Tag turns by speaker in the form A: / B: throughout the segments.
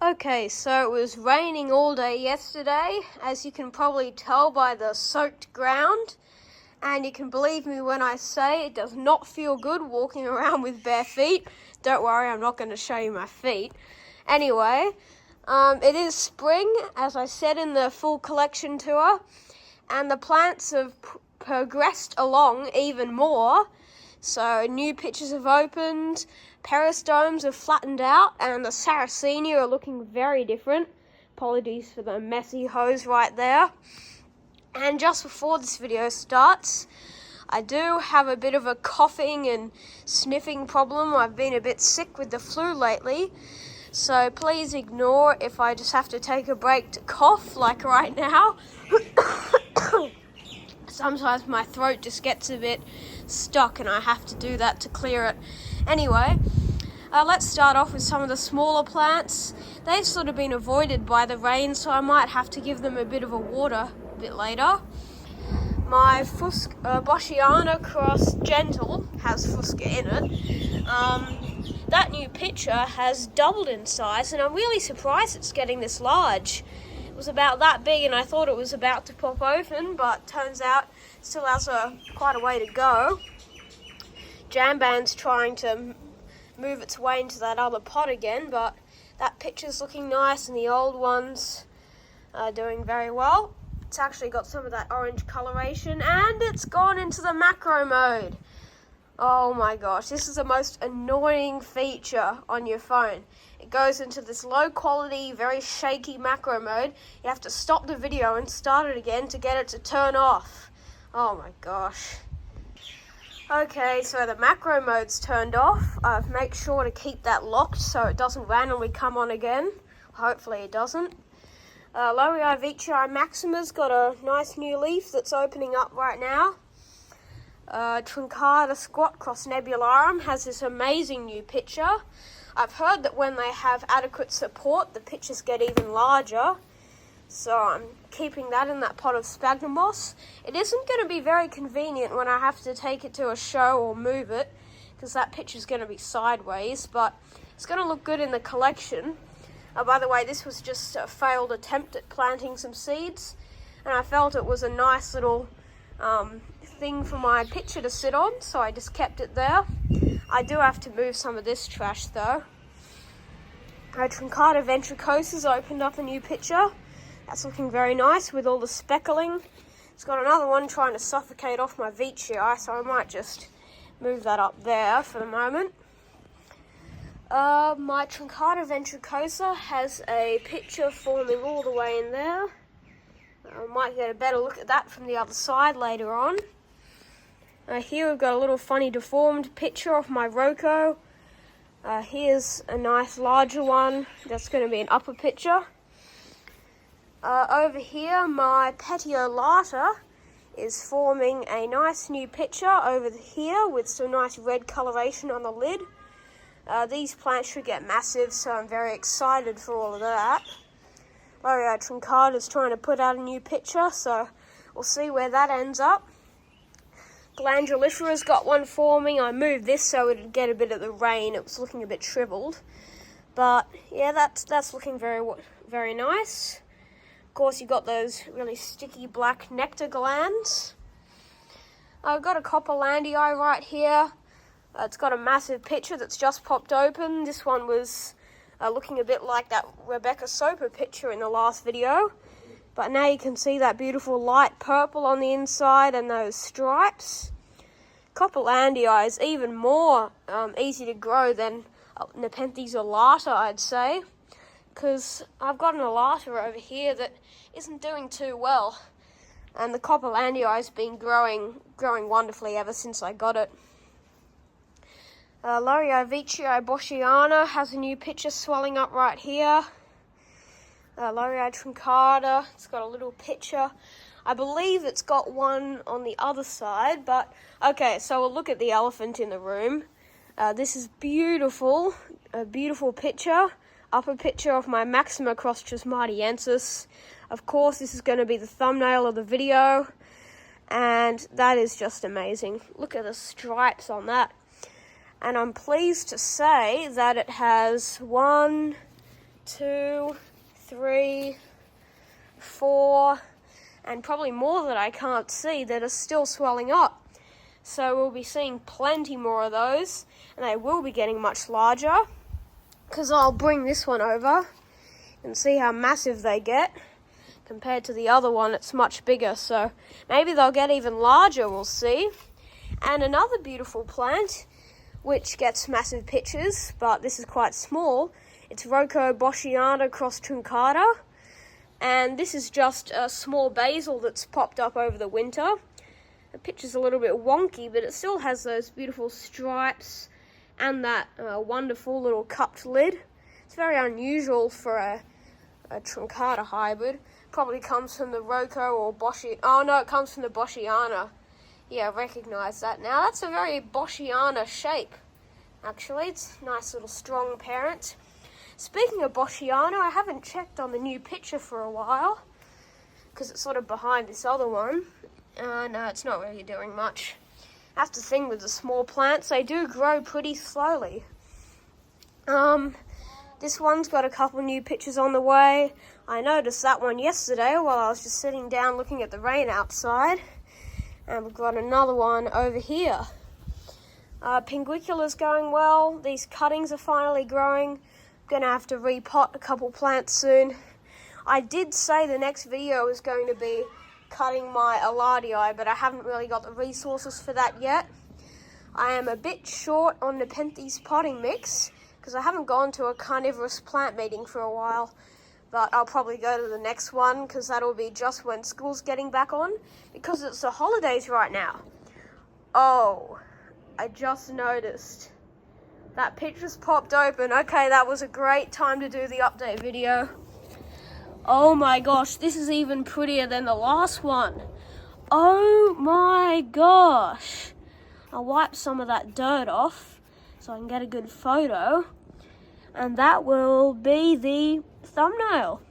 A: Okay, so it was raining all day yesterday, as you can probably tell by the soaked ground. And you can believe me when I say it does not feel good walking around with bare feet. Don't worry, I'm not going to show you my feet. Anyway, it is spring, as I said in the full collection tour, and the plants have progressed along even more. So new pitches have opened, peristomes have flattened out, and the Sarracenia are looking very different. Apologies for the messy hose right there. And just before this video starts, I do have a bit of a coughing and sniffing problem. I've been a bit sick with the flu lately, so please ignore if I just have to take a break to cough, like right now. Sometimes my throat just gets a bit stuck and I have to do that to clear it. Anyway, let's start off with some of the smaller plants. They've sort of been avoided by the rain, so I might have to give them a bit of a water a bit later. My Boschiana Cross Gentle has Fusca in it. That new pitcher has doubled in size, and I'm really surprised it's getting this large. It was about that big and I thought it was about to pop open, but turns out it still has quite a way to go. Jamband's trying to move its way into that other pot again, but that pitcher's looking nice and the old ones are doing very well. It's actually got some of that orange coloration and it's gone into the macro mode. Oh my gosh, this is the most annoying feature on your phone. It goes into this low quality, very shaky macro mode. You have to stop the video and start it again to get it to turn off. Oh my gosh. Okay, so the macro mode's turned off. Make sure to keep that locked so it doesn't randomly come on again. Hopefully it doesn't. Laurii Veitchii Maxima's got a nice new leaf that's opening up right now. Truncata Squat Cross Nebularum has this amazing new pitcher. I've heard that when they have adequate support, the pitchers get even larger. So I'm keeping that in that pot of sphagnum moss. It isn't going to be very convenient when I have to take it to a show or move it, because that pitcher's going to be sideways, but it's going to look good in the collection. By the way, this was just a failed attempt at planting some seeds, and I felt it was a nice little thing for my pitcher to sit on, so I just kept it there. I do have to move some of this trash though. Truncata ventricosa's opened up a new pitcher. That's looking very nice with all the speckling. It's got another one trying to suffocate off my Veitchii, so I might just move that up there for the moment. My Truncata ventricosa has a pitcher forming all the way in there. I might get a better look at that from the other side later on. Here we've got a little funny deformed pitcher of my Roko. Here's a nice larger one. That's going to be an upper pitcher. Over here, my Petiolata is forming a nice new pitcher over here with some nice red coloration on the lid. These plants should get massive, so I'm very excited for all of that. Laurii Truncata is trying to put out a new pitcher, so we'll see where that ends up. Glandulifera's got one forming. I moved this so it'd get a bit of the rain. It was looking a bit shriveled. But yeah, that's looking very, very nice. Of course, you've got those really sticky black nectar glands. I've got a Copelandii right here. It's got a massive pitcher that's just popped open. This one was looking a bit like that Rebecca Soper picture in the last video. But now you can see that beautiful light purple on the inside and those stripes. Copelandii is even more easy to grow than Nepenthes elata, I'd say. Because I've got an elata over here that isn't doing too well. And the Copelandii has been growing wonderfully ever since I got it. Laurii Veitchii Boschiana has a new pitcher swelling up right here. Laurii Truncata, it's got a little pitcher. I believe it's got one on the other side, but okay, so we'll look at the elephant in the room. This is beautiful, a beautiful pitcher, upper pitcher of my Maxima Cross Trismatiensis. Of course, this is going to be the thumbnail of the video, and that is just amazing. Look at the stripes on that. And I'm pleased to say that it has 1, 2, 3, 4, and probably more that I can't see that are still swelling up. So we'll be seeing plenty more of those, and they will be getting much larger, because I'll bring this one over and see how massive they get. Compared to the other one, it's much bigger, so maybe they'll get even larger, we'll see. And another beautiful plant, which gets massive pitches, but this is quite small. It's Boschiana cross truncata, and this is just a small basil that's popped up over the winter. The picture's a little bit wonky, but it still has those beautiful stripes and that wonderful little cupped lid. It's very unusual for a truncata hybrid. Probably comes from the Rocco or Boschi. Oh no, it comes from the Boschiana. Yeah, I recognise that now. That's a very Boschiana shape, actually. It's a nice little strong parent. Speaking of Boschiana, I haven't checked on the new picture for a while, because it's sort of behind this other one. No, it's not really doing much. That's the thing with the small plants, they do grow pretty slowly. This one's got a couple new pictures on the way. I noticed that one yesterday while I was just sitting down looking at the rain outside. And we've got another one over here. Pinguicula's going well. These cuttings are finally growing. I'm going to have to repot a couple plants soon. I did say the next video was going to be cutting my Aladii, but I haven't really got the resources for that yet. I am a bit short on Nepenthes potting mix, because I haven't gone to a carnivorous plant meeting for a while, but I'll probably go to the next one, because that'll be just when school's getting back on, because it's the holidays right now. Oh, I just noticed that picture's popped open. Okay, that was a great time to do the update video. Oh my gosh, this is even prettier than the last one. Oh my gosh. I'll wipe some of that dirt off so I can get a good photo. And that will be the thumbnail.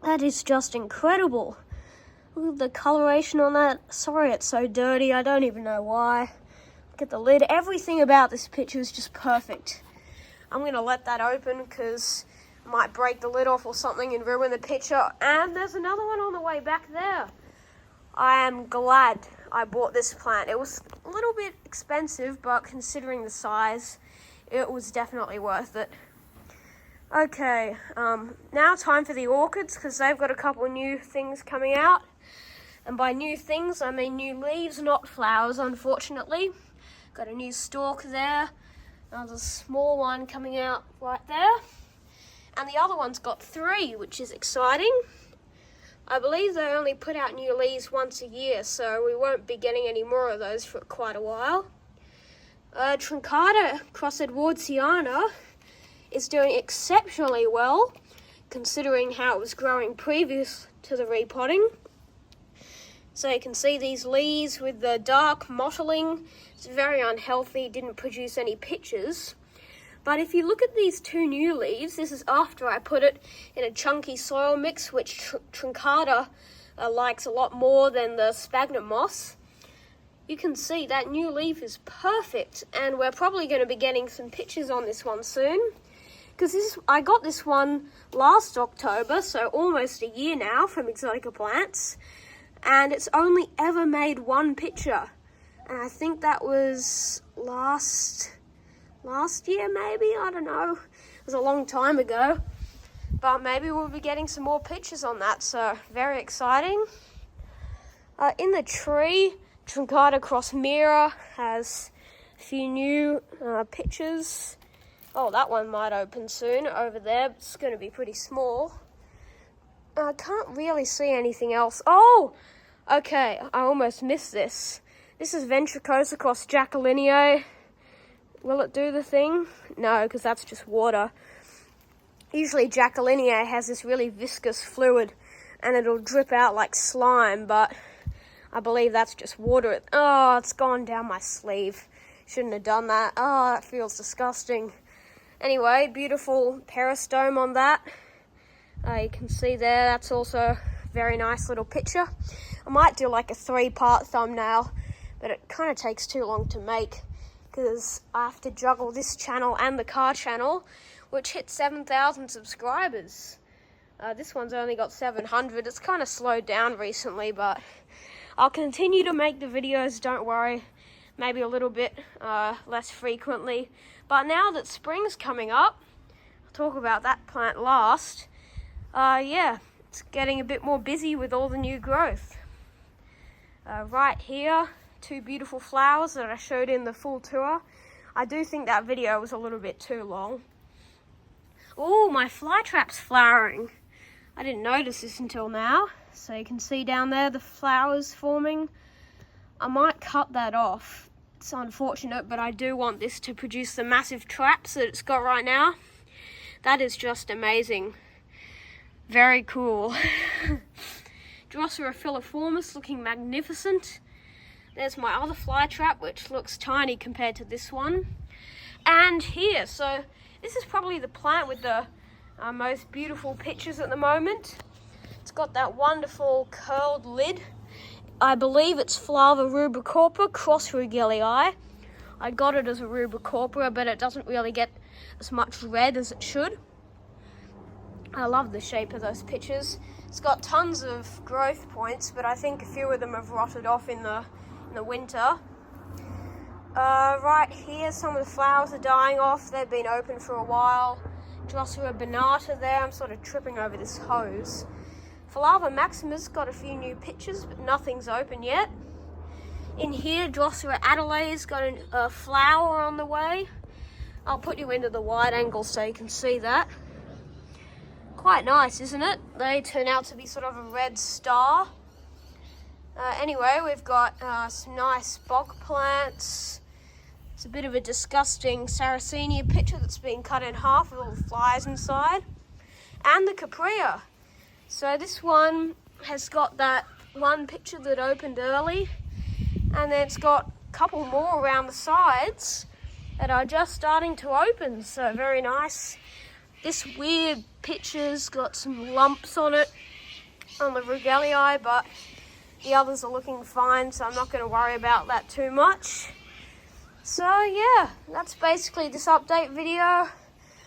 A: That is just incredible. Look at the coloration on that. Sorry it's so dirty, I don't even know why. Look at the lid. Everything about this picture is just perfect. I'm going to let that open because I might break the lid off or something and ruin the picture. And there's another one on the way back there. I am glad I bought this plant. It was a little bit expensive, but considering the size, it was definitely worth it. Okay, now time for the orchids, because they've got a couple of new things coming out. And by new things, I mean new leaves, not flowers, unfortunately. Got a new stalk there. Another small one coming out right there. And the other one's got 3, which is exciting. I believe they only put out new leaves once a year, so we won't be getting any more of those for quite a while. Truncata cross Edwardsiana is doing exceptionally well, considering how it was growing previous to the repotting. So you can see these leaves with the dark mottling. It's very unhealthy, didn't produce any pitches. But if you look at these 2 new leaves, this is after I put it in a chunky soil mix, which Truncata likes a lot more than the sphagnum moss. You can see that new leaf is perfect, and we're probably going to be getting some pictures on this one soon. Because I got this one last October, so almost a year now, from Exotica Plants. And it's only ever made 1 picture. And I think that was last year, maybe? I don't know. It was a long time ago. But maybe we'll be getting some more pictures on that, so very exciting. In the tree, Truncata cross Mira has a few new pictures. Oh, that one might open soon over there. It's going to be pretty small. I can't really see anything else. Oh, okay. I almost missed this. This is Ventricosa cross Jacqueline. Will it do the thing? No, because that's just water. Usually Jacqueline has this really viscous fluid and it'll drip out like slime, but I believe that's just water. Oh, it's gone down my sleeve. Shouldn't have done that. Oh, that feels disgusting. Anyway, beautiful peristome on that. You can see there, that's also a very nice little picture. I might do like a 3-part thumbnail, but it kind of takes too long to make because I have to juggle this channel and the car channel, which hit 7,000 subscribers. This one's only got 700. It's kind of slowed down recently, but I'll continue to make the videos, don't worry. Maybe a little bit less frequently. But now that spring's coming up, I'll talk about that plant last. Yeah, it's getting a bit more busy with all the new growth. Right here, 2 beautiful flowers that I showed in the full tour. I do think that video was a little bit too long. Oh, my flytrap's flowering. I didn't notice this until now. So you can see down there the flowers forming. I might cut that off. It's unfortunate, but I do want this to produce the massive traps that it's got right now. That is just amazing. Very cool. Drosera filiformis looking magnificent. There's my other flytrap, which looks tiny compared to this one. And here, so this is probably the plant with the most beautiful pictures at the moment. It's got that wonderful curled lid. I believe it's Flava rubicorpora cross rugelii. I got it as a rubicorpora, but it doesn't really get as much red as it should. I love the shape of those pictures. It's got tons of growth points, but I think a few of them have rotted off in the winter. Right here, some of the flowers are dying off. They've been open for a while. Drosera binata there. I'm sort of tripping over this hose. Flava maximus got a few new pictures, but nothing's open yet. In here, Drosera adelaide's got a flower on the way. I'll put you into the wide angle so you can see that. Quite nice, isn't it? They turn out to be sort of a red star. Anyway, we've got some nice bog plants. It's a bit of a disgusting Sarracenia picture that's been cut in half with all the flies inside. And the caprea. So this one has got that one picture that opened early, and then it's got a couple more around the sides that are just starting to open, so very nice. This weird picture's got some lumps on it on the rugelii, but the others are looking fine, so I'm not going to worry about that too much. So yeah, that's basically this update video.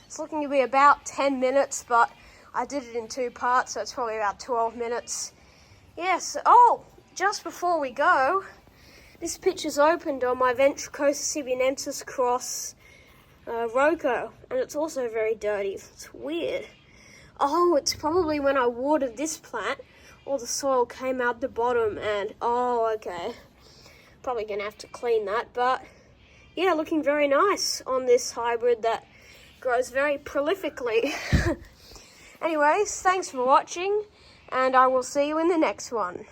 A: It's looking to be about 10 minutes, but I did it in 2 parts, so it's probably about 12 minutes. Yes, oh, just before we go, this picture's opened on my Ventricosa sibianensis cross Roko, and it's also very dirty. It's weird. Oh, it's probably when I watered this plant, all the soil came out the bottom, and oh, okay. Probably gonna have to clean that, but yeah, looking very nice on this hybrid that grows very prolifically. Anyways, thanks for watching, and I will see you in the next one.